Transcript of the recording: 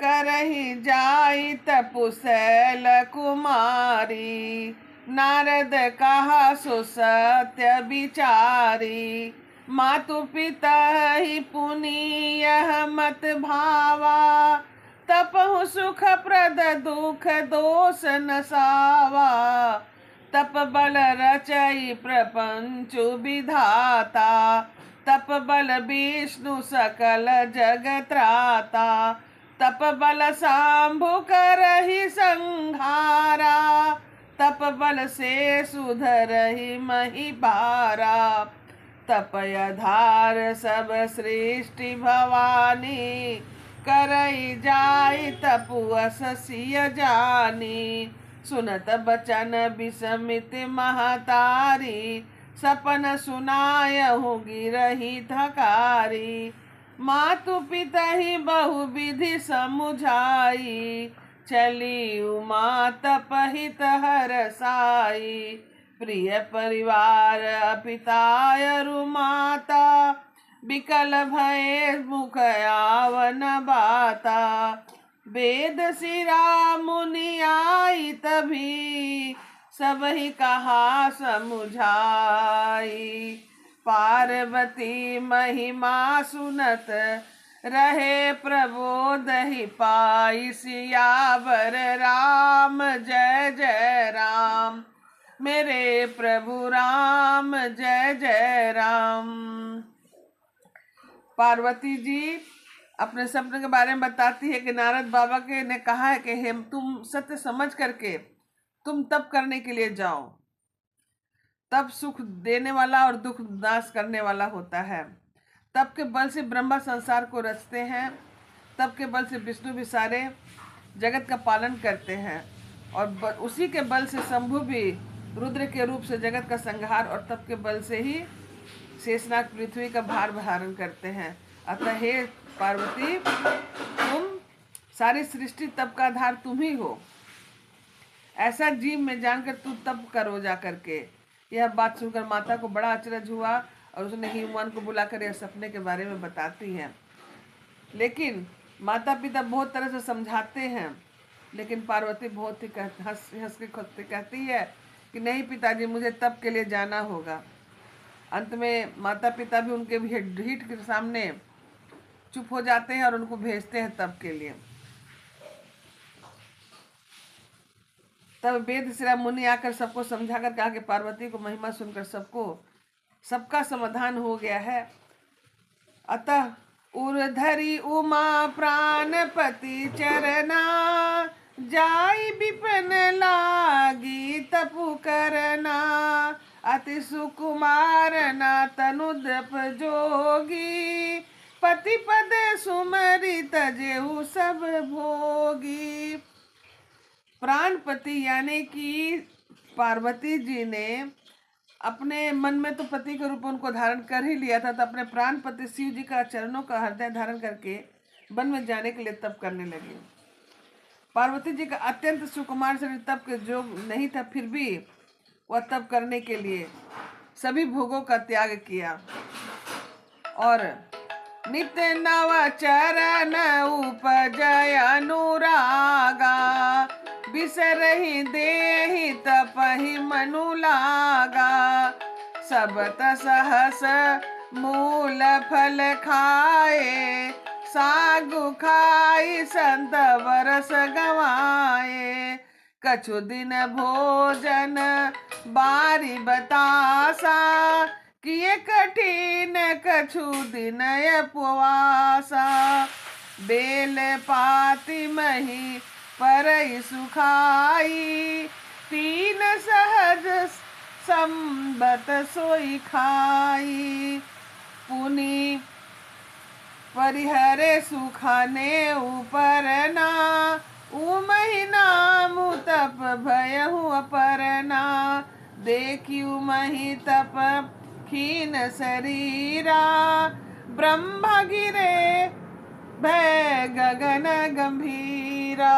करहि जाई तपुसैल कुमारी। नारद कहा सो सत्य विचारी। मातु पिता ही पुनि यह मत भावा। तपहु सुख प्रद दुख दोष नसावा। तप बल रचई प्रपंच विधाता। तप बल विष्णु सकल जगत्राता। तप बल शांभु करहि संहारा। तप बल से सुधरहि महिपारा। तपयधार सब सृष्टि भवानी। करई जाई तपुअस सिय जानी। सुनत बचन विस्मित महतारी। सपन सुनायहु गिरहि धकारी। मातु पिता ही बहु विधि समुझाई। चली उमा तपहित हरसाई। प्रिय परिवार पितायरु माता। विकल भये मुख आवन बाता। वेद शिरा मुनि आई तभी। सब ही कहा समुझाई। पार्वती महिमा सुनत रहे प्रबोध ही पाई। सियावर राम जय जय राम। मेरे प्रभु राम जय जय राम। पार्वती जी अपने सपने के बारे में बताती है कि नारद बाबा के ने कहा है कि हम तुम सत्य समझ करके तुम तप करने के लिए जाओ। तप सुख देने वाला और दुख नाश करने वाला होता है। तप के बल से ब्रह्मा संसार को रचते हैं। तप के बल से विष्णु भी सारे जगत का पालन करते हैं। और उसी के बल से शंभु भी रुद्र के रूप से जगत का संहार और तप के बल से ही शेषनाग पृथ्वी का भार धारण करते हैं। अतः हे पार्वती, तुम सारी सृष्टि तप का आधार तुम ही हो। ऐसा जीव में जानकर तू तप करो जा करके। यह बात सुनकर माता को बड़ा अचरज हुआ और उसने हिमवान को बुलाकर यह सपने के बारे में बताती है। लेकिन माता पिता बहुत तरह से समझाते हैं, लेकिन पार्वती बहुत ही हंस के खुद से कहती है कि नहीं पिताजी, मुझे तप के लिए जाना होगा। अंत में माता पिता भी उनके ढीठ के सामने चुप हो जाते हैं और उनको भेजते हैं तप के लिए। तब वेद शिरा मुनि आकर सबको समझाकर कहा कि पार्वती को महिमा सुनकर सबका समाधान हो गया है। अतः उर्धरी उमा प्राणपति चरना। जाई विपिन लागी तपु करना। अति सुकुमार ना तनुद्रप जोगी। पति पद सुमरि तजेहु सब भोगी। प्राणपति यानी कि पार्वती जी ने अपने मन में तो पति के रूप में उनको धारण कर ही लिया था, तो अपने प्राणपति शिव जी का चरणों का हृदय धारण करके वन में जाने के लिए तप करने लगी। पार्वती जी का अत्यंत सुकुमार शरीर तप के जोग नहीं था, फिर भी वह तप करने के लिए सभी भोगों का त्याग किया और नित्य नव चरण उपजय अनुरागा। बिसरहि देहि तपहि मनु लागा। सबत सहस मूल फल खाए। सागु खाई संत बरस गवाए। कछु दिन भोजन बारी बतासा। किए कठिन कछु दिन उपवासा। बेल पाती मही परई सुखाई। तीन सहज संबत सोई खाई। पुनि परिहरे सुखाने उपरना। उमहि नाम तप भयहु अपरना। देखी उमहि तप खीन शरीरा। ब्रह्म गिरे भय गगन गंभीरा।